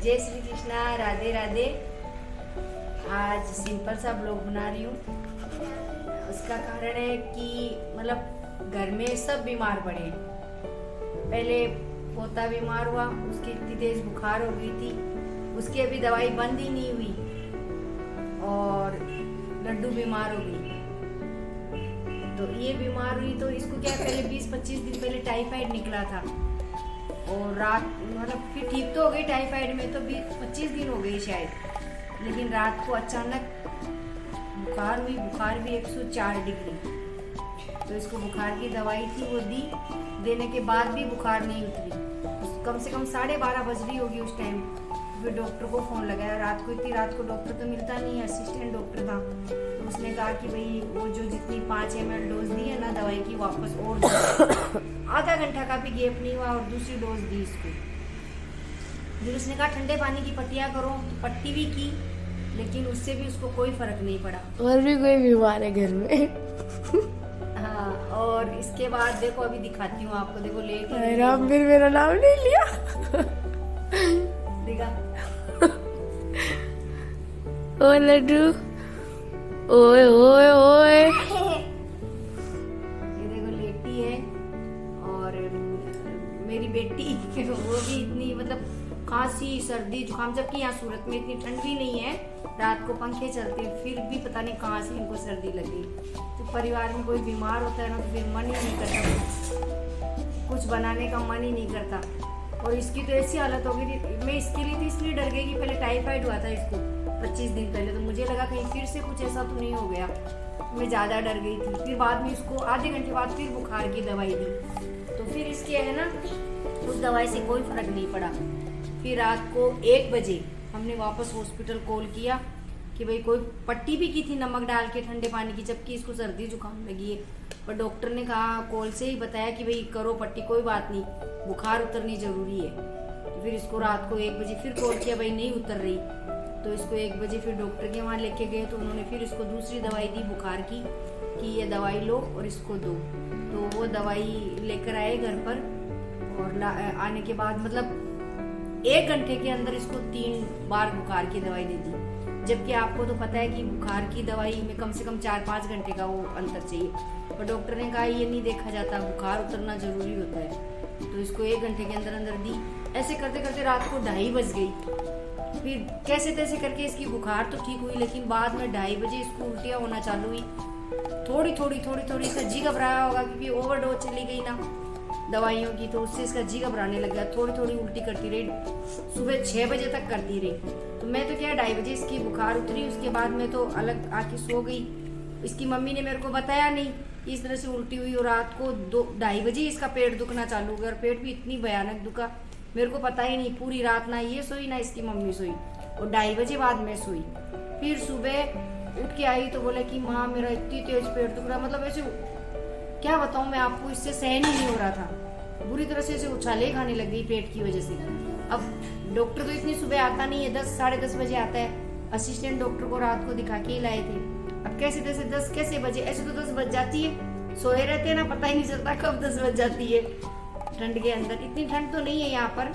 जय श्री कृष्णा, राधे राधे। आज सिंपल सा ब्लॉग बना रही हूँ। उसका कारण है कि मतलब घर में सब बीमार पड़े। पहले पोता बीमार हुआ, उसकी इतनी तेज बुखार हो गई थी, उसकी अभी दवाई बंद ही नहीं हुई। और लड्डू बीमार हो गई, तो ये बीमार हुई तो इसको क्या पहले 20-25 दिन पहले टाइफाइड निकला था। और रात मतलब फिर ठीक तो हो गई टाइफाइड में, तो 20-25 दिन हो गई शायद। लेकिन रात को अचानक बुखार हुई, बुखार भी 104 डिग्री। तो इसको बुखार की दवाई थी वो दी, देने के बाद भी बुखार नहीं उतरी। कम से कम 12:30 बज रही होगी उस टाइम। फिर डॉक्टर को फोन लगाया रात को, इतनी रात को डॉक्टर तो मिलता नहीं है, असिस्टेंट डॉक्टर था। तो उसने कहा कि भाई वो जो जितनी 5 ml डोज दी है ना दवाई की, वापस और आधा घंटा का भी गैप नहीं हुआ और दूसरी डोज दी इसको। फिर उसने कहा ठंडे पानी की पट्टियां करो, तो पट्टी भी की, लेकिन उससे भी उसको कोई फर्क नहीं पड़ा। और भी कोई बीमार है घर में। हाँ, और इसके बाद देखो अभी दिखाती हूँ आपको। देखो लेके राम, फिर मेरा नाम नहीं लिया। दिखा ओ लड्डू, ओए ओए ओए। ये देखो लेटी है। और मेरी बेटी वो भी इतनी मतलब खांसी सर्दी जुकाम, जबकि यहाँ सूरत में इतनी ठंड भी नहीं है, रात को पंखे चलते हैं, फिर भी पता नहीं कहाँ से इनको सर्दी लगी। तो परिवार में कोई बीमार होता है ना, तो फिर मन ही नहीं करता, कुछ बनाने का मन ही नहीं करता। और इसकी तो ऐसी हालत हो गई थी, मैं इसके लिए थी इसलिए डर गई कि पहले टाइफाइड हुआ था इसको 25 दिन पहले, तो मुझे लगा कहीं फिर से कुछ ऐसा तो नहीं हो गया, मैं ज़्यादा डर गई थी। फिर बाद में इसको आधे घंटे बाद फिर बुखार की दवाई दी, तो फिर इसके है ना उस दवाई से कोई फर्क नहीं पड़ा। फिर रात को 1 बजे हमने वापस हॉस्पिटल कॉल किया कि भाई कोई पट्टी भी की थी नमक डाल के ठंडे पानी की, जबकि इसको सर्दी जुकाम लगी है। पर डॉक्टर ने कहा, कॉल से ही बताया कि भाई करो पट्टी, कोई बात नहीं, बुखार उतरनी जरूरी है। तो फिर इसको रात को 1 बजे फिर कॉल किया, भाई नहीं उतर रही। तो इसको 1 बजे फिर डॉक्टर के वहाँ लेके गए, तो उन्होंने फिर इसको दूसरी दवाई दी बुखार की कि ये दवाई लो और इसको दो। तो वो दवाई लेकर आए घर पर, और आने के बाद मतलब 1 घंटे के अंदर इसको 3 बार बुखार की दवाई दे दी। जबकि आपको तो पता है कि बुखार की दवाई में कम से कम 4-5 घंटे का वो अंतर चाहिए, पर डॉक्टर ने कहा ये नहीं देखा जाता, बुखार उतरना जरूरी होता है। तो इसको 1 घंटे के अंदर अंदर दी। ऐसे करते करते रात को 2:30 बज गई। फिर कैसे तैसे करके इसकी बुखार तो ठीक हुई, लेकिन बाद में 2:30 बजे इसको उल्टियाँ होना चालू हुई। थोड़ी इसका जी घबराया होगा, क्योंकि ओवरडोज चली गई ना दवाइयों की, तो उससे इसका जी घबराने लग गया। थोड़ी उल्टी करती रही, सुबह 6 बजे तक करती रही। तो मैं तो क्या 2:30 बजे इसकी बुखार उतरी, उसके बाद मैं तो अलग आके सो गई। इसकी मम्मी ने मेरे को बताया नहीं इस तरह से उल्टी हुई। और रात को 2-2:30 बजे इसका पेट दुखना चालू हो गया, और पेट भी इतनी भयानक दुखा, मेरे को पता ही नहीं। पूरी रात ना ये सोई ना इसकी मम्मी सोई, और 2:30 बजे बाद में सोई। फिर सुबह उठ के आई तो बोला कि माँ मेरा इतनी तेज पेट दुख रहा, मतलब ऐसे क्या बताऊं मैं आपको, इससे सहन ही नहीं हो रहा था। बुरी तरह से उछाले खाने लग गई पेट की वजह से। अब डॉक्टर तो इतनी सुबह आता नहीं है, 10-10:30 बजे आता है। असिस्टेंट डॉक्टर को रात को दिखा के ही लाए थे। अब कैसे तैसे 10 कैसे बजे, ऐसे तो 10 बज जाती है, सोए रहते हैं ना, पता ही नहीं चलता कब 10 बज जाती है। ठंड के अंदर इतनी ठंड तो नहीं है यहाँ पर,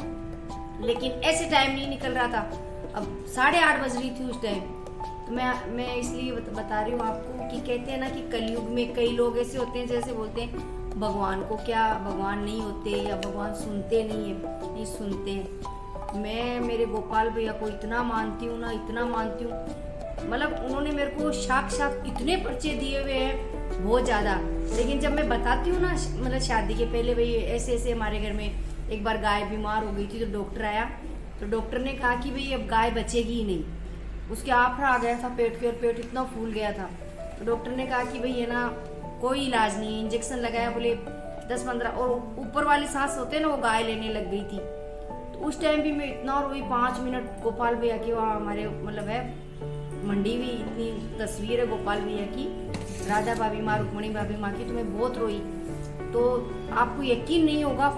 लेकिन ऐसे टाइम नहीं निकल रहा था। अब 8:30 बज रही थी उस टाइम। तो मैं इसलिए बता रही हूँ आपको कि कहते हैं ना कि कलयुग में कई लोग ऐसे होते हैं जैसे बोलते हैं भगवान को क्या भगवान नहीं होते, या भगवान सुनते नहीं है। नहीं सुनते हैं। मैं मेरे गोपाल भैया को इतना मानती हूँ ना, इतना मानती हूँ, मतलब उन्होंने मेरे को साक्षात इतने पर्चे दिए हुए हैं बहुत ज्यादा। लेकिन जब मैं बताती हूँ ना, मतलब शादी के पहले भाई ऐसे ऐसे हमारे घर में एक बार गाय बीमार हो गई थी, तो डॉक्टर आया, तो डॉक्टर ने कहा कि भाई अब गाय बचेगी ही नहीं। उसके आफरा आ गया था पेट के, और पेट इतना फूल गया था। तो डॉक्टर ने कहा कि भाई है ना कोई इलाज नहीं, इंजेक्शन लगाया, बोले 10-15, और ऊपर वाली सांस होते हैं ना वो गाय लेने लग गई थी। तो उस टाइम भी मैं इतना रोई 5 मिनट। गोपाल भैया की वहाँ हमारे मतलब है मंडी भी, इतनी तस्वीर है गोपाल भैया की, राधा भाभी माँ, रुक्मणी भाभी माँ की, तो मैं बहुत रोई। तो आपको यकीन नहीं होगा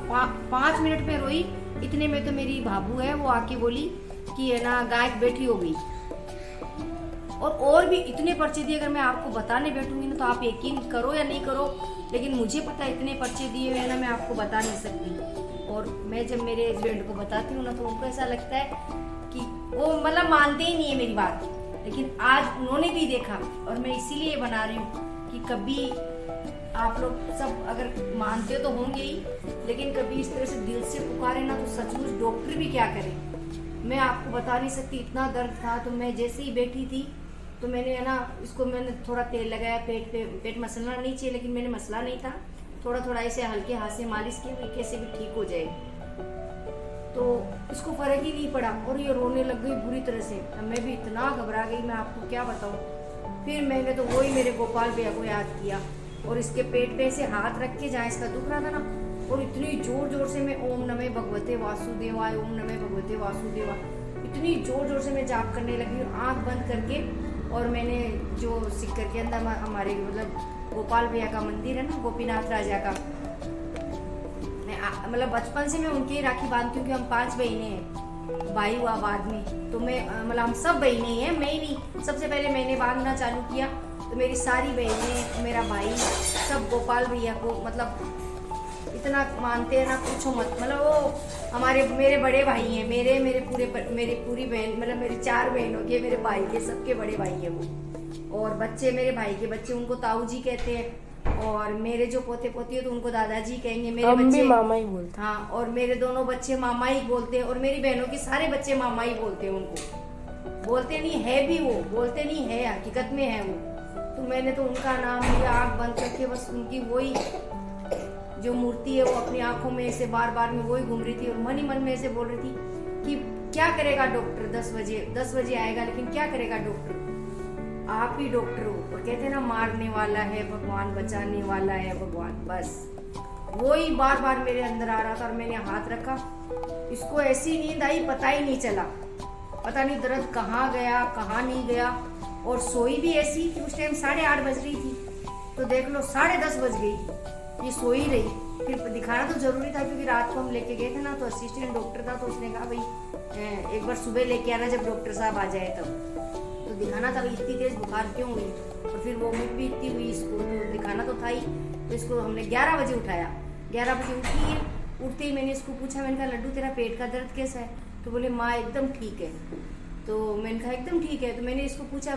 5 मिनट में रोई। इतने में तो मेरी भाभू है वो आके बोली कि है ना गाय बैठी हो गई। और भी इतने पर्चे दिए, अगर मैं आपको बताने बैठूंगी ना तो आप यकीन करो या नहीं करो, लेकिन मुझे पता है इतने पर्चे दिए हुए ना, मैं आपको बता नहीं सकती। और मैं जब मेरे हस्बैंड को बताती हूँ ना तो उनको ऐसा लगता है कि वो मतलब मानते ही नहीं है मेरी बात, लेकिन आज उन्होंने भी देखा और मैं इसीलिए बना रही हूँ कि कभी आप लोग सब अगर मानते तो होंगे ही, लेकिन कभी इस तरह से दिल से पुकारे ना तो सचमुच डॉक्टर भी क्या करे। मैं आपको बता नहीं सकती, इतना दर्द था। तो मैं जैसे ही बैठी थी तो मैंने है ना इसको मैंने थोड़ा तेल लगाया, पेट मसलना नहीं चाहिए लेकिन मैंने मसला नहीं था, थोड़ा थोड़ा ऐसे हल्के हाथ से मालिश की, कैसे भी ठीक हो जाए। तो इसको फर्क ही नहीं पड़ा और ये रोने लग गई बुरी तरह से। मैं भी इतना घबरा गई, मैं आपको क्या बताऊं। फिर मैंने तो वही मेरे गोपाल भैया को याद किया और इसके पेट पे ऐसे हाथ रख के जहाँ इसका दुख रहा था ना, और इतनी जोर जोर से मैं ओम नमः भगवते वासुदेवाय, ओम नमः भगवते वासुदेवाय, इतनी जोर जोर से मैं जाप करने लगी आंख बंद करके। और मैंने जो सिक्कर के अंदर हमारे मतलब गोपाल भैया का मंदिर है ना, गोपीनाथ राजा का, मैं मतलब बचपन से मैं उनके ही राखी बांधती हूँ कि हम 5 बहनें हैं, भाई हुआ बाद में। तो मैं मतलब हम सब बहनें हैं, मैं ही नहीं, सबसे पहले मैंने बांधना चालू किया। तो मेरी सारी बहनें, मेरा भाई, सब गोपाल भैया को मतलब इतना मानते हैं ना पूछो मत। मतलब वो मेरे बड़े भाई हैं, मेरी पूरी बहन मतलब मेरी 4 बहनों के, मेरे भाई के सबके बड़े भाई हैं वो। और बच्चे, मेरे भाई के बच्चे उनको ताऊ जी कहते हैं, और मेरे जो पोते पोती है तो उनको दादाजी कहेंगे। मेरे बच्चे मामा ही बोलते हैं। हाँ, और मेरे दोनों बच्चे मामा ही बोलते हैं, और मेरी बहनों के सारे बच्चे मामा ही बोलते हैं उनको। बोलते नहीं है भी वो, बोलते नहीं है, हकीकत में है वो। तो मैंने तो उनका नाम लिया आंख बंद करके, बस उनकी वही जो मूर्ति है वो अपनी आंखों में ऐसे बार बार में वही घूम रही थी, और मन ही मन में ऐसे बोल रही थी कि क्या करेगा डॉक्टर, 10 बजे आएगा, लेकिन क्या करेगा डॉक्टर, आप ही डॉक्टर हो। और कहते हैं ना, मारने वाला है भगवान, बचाने वाला है भगवान, बस वही बार बार मेरे अंदर आ रहा था। और मैंने हाथ रखा, इसको ऐसी नींद आई पता ही नहीं चला, पता नहीं दर्द कहाँ गया कहाँ नहीं गया। और सोई भी ऐसी कि उस टाइम 8:30 बज रही थी, तो देख लो 10:30 बज गई, ये सोई रही। फिर दिखाना तो जरूरी था, क्योंकि रात को हम लेके गए थे ना, तो असिस्टेंट डॉक्टर था, तो उसने कहा भाई एक बार सुबह लेके आना जब डॉक्टर साहब आ जाए तब। तो दिखाना था भाई इतनी तेज बुखार क्यों हुई, और फिर वोमिट भी इतनी हुई इसको, तो दिखाना तो था ही। तो इसको हमने 11 बजे उठाया, 11 बजे उठी है। उठते ही मैंने इसको पूछा, मैंने कहा लड्डू तेरा पेट का दर्द कैसा है? तो बोले माँ एकदम ठीक है। तो मैंने कहा एकदम ठीक है। तो मैंने इसको पूछा,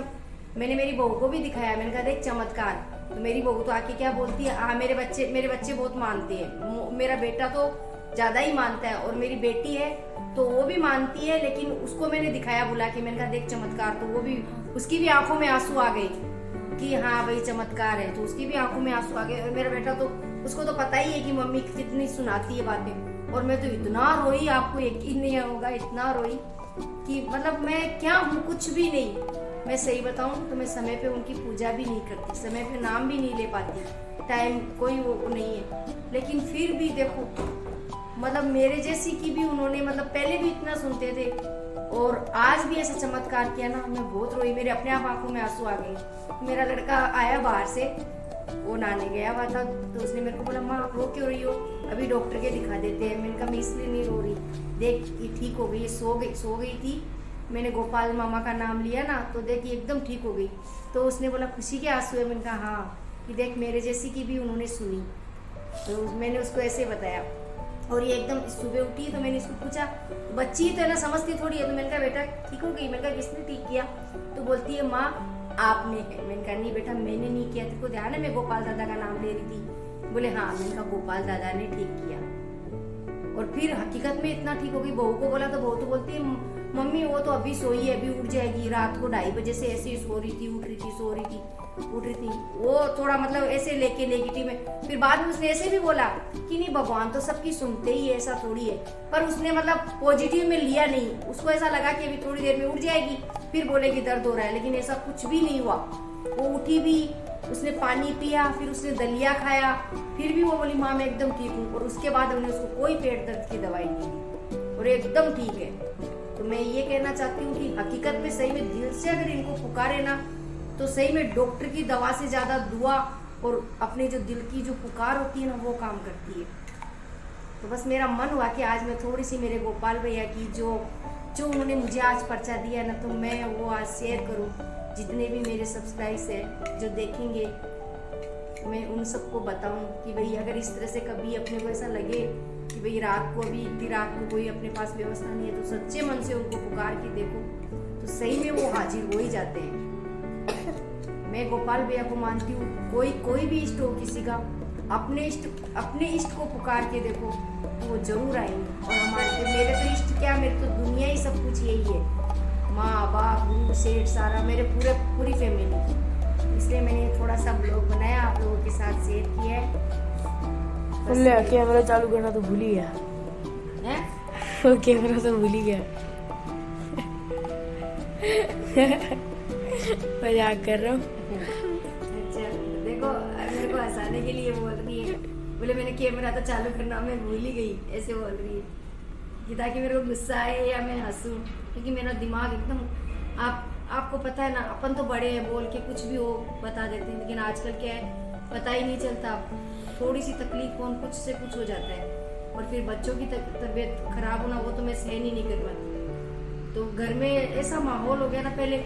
मैंने मेरी बहू को भी दिखाया, मैंने कहा देख चमत्कार। तो मेरी बहू तो आके क्या बोलती है, हाँ मेरे बच्चे बहुत मानते हैं, मेरा बेटा तो ज्यादा ही मानता है, और मेरी बेटी है तो वो भी मानती है, लेकिन उसको मैंने दिखाया बुला के, मैंने कहा देख चमत्कार। तो वो भी, उसकी भी आंखों में आंसू आ गए कि हाँ भाई चमत्कार है, तो उसकी भी आंखों में आंसू आ गए। और मेरा बेटा तो, उसको तो पता ही है कि मम्मी कितनी सुनाती है बातें। और मैं तो इतना रोई, आपको यकीन नहीं होगा, इतना रोई कि मतलब मैं क्या हूँ, कुछ भी नहीं। मैं सही बताऊं तो मैं समय पे उनकी पूजा भी नहीं करती, समय पे नाम भी नहीं ले पाती, टाइम कोई वो नहीं है। लेकिन फिर भी देखो, मतलब मेरे जैसी की भी उन्होंने, मतलब पहले भी इतना सुनते थे और आज भी ऐसा चमत्कार किया ना, मैं बहुत रोई, मेरे अपने आप आंखों में आंसू आ गए। मेरा लड़का आया बाहर से, वो नहाने गया हुआ था, तो उसने मेरे को बोला माँ आप रो क्यों रही हो, अभी डॉक्टर के दिखा देते हैं। मैंने कहा मैं इसलिए नहीं रो रही, देख ये ठीक हो गई, सो गई थी, मैंने गोपाल मामा का नाम लिया ना, तो देख ये एकदम ठीक हो गई। तो उसने बोला खुशी के आंसू है? मैंने कहा हाँ, कि देख मेरे जैसी की भी उन्होंने सुनी। तो मैंने उसको ऐसे बताया, और ये एकदम सुबह उठी तो मैंने इसको पूछा, बच्ची तो है ना समझती थोड़ी है, तो मैंने कहा बेटा ठीक हो गई? मैंने कहा किसने ठीक किया? तो बोलती है माँ आपने है। मैंने कहा नहीं बेटा मैंने नहीं किया, तेरे को ध्यान है मैं गोपाल दादा का नाम ले रही थी? बोले हाँ। मैंने कहा गोपाल दादा ने ठीक किया। और फिर हकीकत में इतना ठीक हो गई। बहू को बोला तो बहू तो बोलती है मम्मी वो तो अभी सोई है, अभी उठ जाएगी, रात को 2:30 बजे से ऐसे ही सो रही थी, उठ रही थी, सो रही थी, उठ रही थी। वो थोड़ा मतलब ऐसे लेके नेगेटिव में, फिर बाद में उसने ऐसे भी बोला कि नहीं भगवान तो सबकी सुनते ही है, ऐसा थोड़ी है। पर उसने मतलब पॉजिटिव में लिया नहीं, उसको ऐसा लगा कि अभी थोड़ी देर में उठ जाएगी, फिर बोलेगी दर्द हो रहा है, लेकिन ऐसा कुछ भी नहीं हुआ। वो उठी भी, उसने पानी पिया, फिर उसने दलिया खाया, फिर भी वो बोली माँ मैं एकदम ठीक हूँ। और उसके बाद हमने उसको कोई पेट दर्द की दवाई नहीं दी, और एकदम ठीक है। तो मैं ये कहना चाहती हूँ कि हकीकत में सही में दिल से अगर इनको पुकारे ना, तो सही में डॉक्टर की दवा से ज्यादा दुआ और अपने जो दिल की जो पुकार होती है ना, वो काम करती है। तो बस मेरा मन हुआ कि आज मैं थोड़ी सी मेरे गोपाल भैया की जो उन्होंने मुझे आज पर्चा दिया ना, तो मैं वो आज शेयर करूँ। जितने भी मेरे सब्सक्राइबर्स हैं जो देखेंगे, मैं उन सबको बताऊं कि भाई अगर इस तरह से कभी अपने को ऐसा लगे कि भाई रात को अभी इतनी रात को कोई अपने पास व्यवस्था नहीं है, तो सच्चे मन से उनको पुकार के देखो तो सही में वो हाजिर हो ही जाते हैं। मैं गोपाल भैया को मानती हूँ, कोई भी इष्ट हो किसी का, अपने इष्ट को पुकार के देखो तो वो जरूर आएंगे। और मेरे तो इष्ट क्या, मेरे तो दुनिया ही सब कुछ यही है, माँ बाप गुरु सेठ सारा मेरे पूरी फैमिली। इसलिए मैंने थोड़ा सा ब्लॉग बनाया, आप लोगों के साथ शेयर किया है। कैमरा चालू करना तो भूल ही गया है? वो कैमरा तो भूल ही गया। मजाक कर रहा हूँ। अच्छा देखो, मेरे को हंसाने के लिए बोल रही है, बोले मैंने कैमरा तो चालू करना मैं भूल ही गई, ऐसे बोल रही है कि ताकि मेरे को गुस्सा आए या मैं हंसूं, क्योंकि मेरा दिमाग एकदम आपको पता है ना, अपन तो बड़े हैं, बोल के कुछ भी हो बता देते हैं, लेकिन आजकल क्या है पता ही नहीं चलता, थोड़ी सी तकलीफ कौन कुछ से कुछ हो जाता है। और फिर बच्चों की तबीयत खराब होना वो तो मैं सहन ही नहीं कर पाती। तो घर में ऐसा माहौल हो गया ना, पहले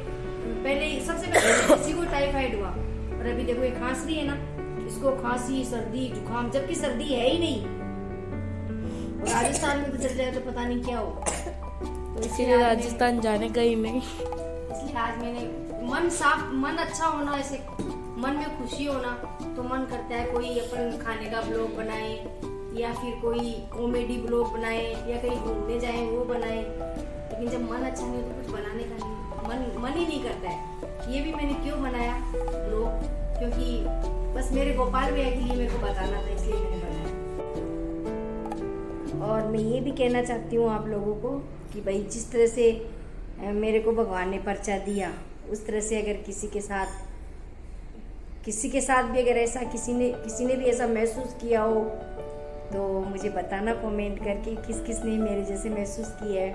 सबसे पहले किसी को टाइफाइड हुआ, और अभी देखो ये खांस रही है ना, इसको खांसी सर्दी जुकाम, जबकि सर्दी है ही नहीं, और राजस्थान में तो चल जाए तो पता नहीं क्या हो। तो इसीलिए राजस्थान जाने का ही नहीं। इसलिए आज मैंने मन अच्छा होना, ऐसे मन में खुशी होना, तो मन करता है कोई अपन खाने का ब्लॉग बनाए, या फिर कोई कॉमेडी ब्लॉग बनाए, या कहीं घूमने जाए वो बनाए। लेकिन जब मन अच्छा नहीं हो तो कुछ बनाने का नहीं, मन ही नहीं करता है। ये भी मैंने क्यों बनाया ब्लॉग, क्योंकि बस मेरे गोपाल भैया के लिए मेरे को बताना था, इसलिए मैंने बनाया। और मैं ये भी कहना चाहती हूँ आप लोगों को कि भाई जिस तरह से मेरे को भगवान ने पर्चा दिया, उस तरह से अगर किसी के साथ भी अगर ऐसा किसी ने भी ऐसा महसूस किया हो तो मुझे बताना कमेंट करके, किस ने मेरे जैसे महसूस किया है,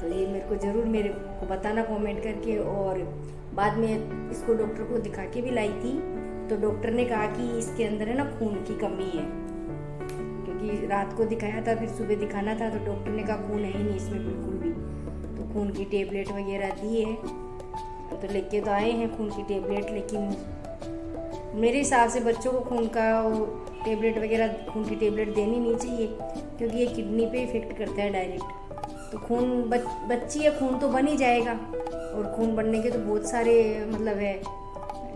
तो ये मेरे को ज़रूर मेरे को बताना कमेंट करके। और बाद में इसको डॉक्टर को दिखा के भी लाई थी, तो डॉक्टर ने कहा कि इसके अंदर है ना खून की कमी है, क्योंकि रात को दिखाया था फिर सुबह दिखाना था, तो डॉक्टर ने कहा खून है ही नहीं इसमें बिल्कुल भी। तो खून की टेबलेट वगैरह दी है, तो लेके तो आए हैं खून की टेबलेट, लेकिन मेरे हिसाब से बच्चों को खून का टेबलेट वगैरह खून की टेबलेट देनी नहीं चाहिए, क्योंकि ये किडनी पे इफेक्ट करता है डायरेक्ट। तो खून बच्ची है, खून तो बन ही जाएगा, और खून बनने के तो बहुत सारे मतलब है,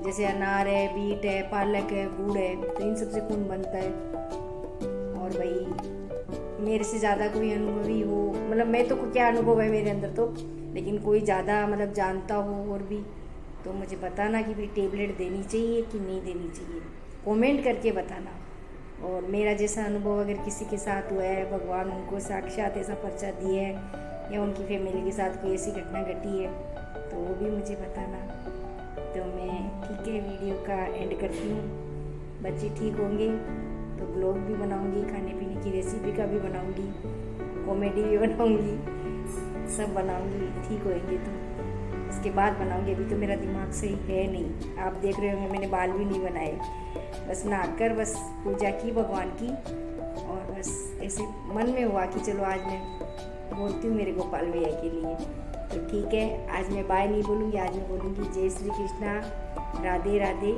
जैसे अनार है, बीट है, पालक है, गुड़ है, तो इन सबसे खून बनता है। और भाई मेरे से ज़्यादा कोई अनुभवी हो, मतलब मैं तो क्या अनुभव है मेरे अंदर तो, लेकिन कोई ज़्यादा मतलब जानता हो और भी, तो मुझे बताना कि भाई टेबलेट देनी चाहिए कि नहीं देनी चाहिए, कमेंट करके बताना। और मेरा जैसा अनुभव अगर किसी के साथ हुआ है, भगवान उनको साक्षात ऐसा पर्चा दिया है, या उनकी फैमिली के साथ कोई ऐसी घटना घटी है, तो वो भी मुझे बताना। तो मैं ठीक है वीडियो का एंड करती हूँ। बच्चे ठीक होंगे तो ब्लॉग भी बनाऊँगी, खाने पीने की रेसिपी का भी बनाऊँगी, कॉमेडी भी बनाऊँगी, सब बनाऊँगी। ठीक होएंगे तो उसके बाद बनाऊँगी। अभी तो मेरा दिमाग सही है नहीं, आप देख रहे होंगे मैंने बाल भी नहीं बनाए, बस नहाकर बस पूजा की भगवान की, और बस ऐसे मन में हुआ कि चलो आज मैं बोलती हूँ मेरे गोपाल भैया के लिए। तो ठीक है, आज मैं बाय नहीं बोलूँगी, आज मैं बोलूँगी जय श्री कृष्णा, राधे राधे।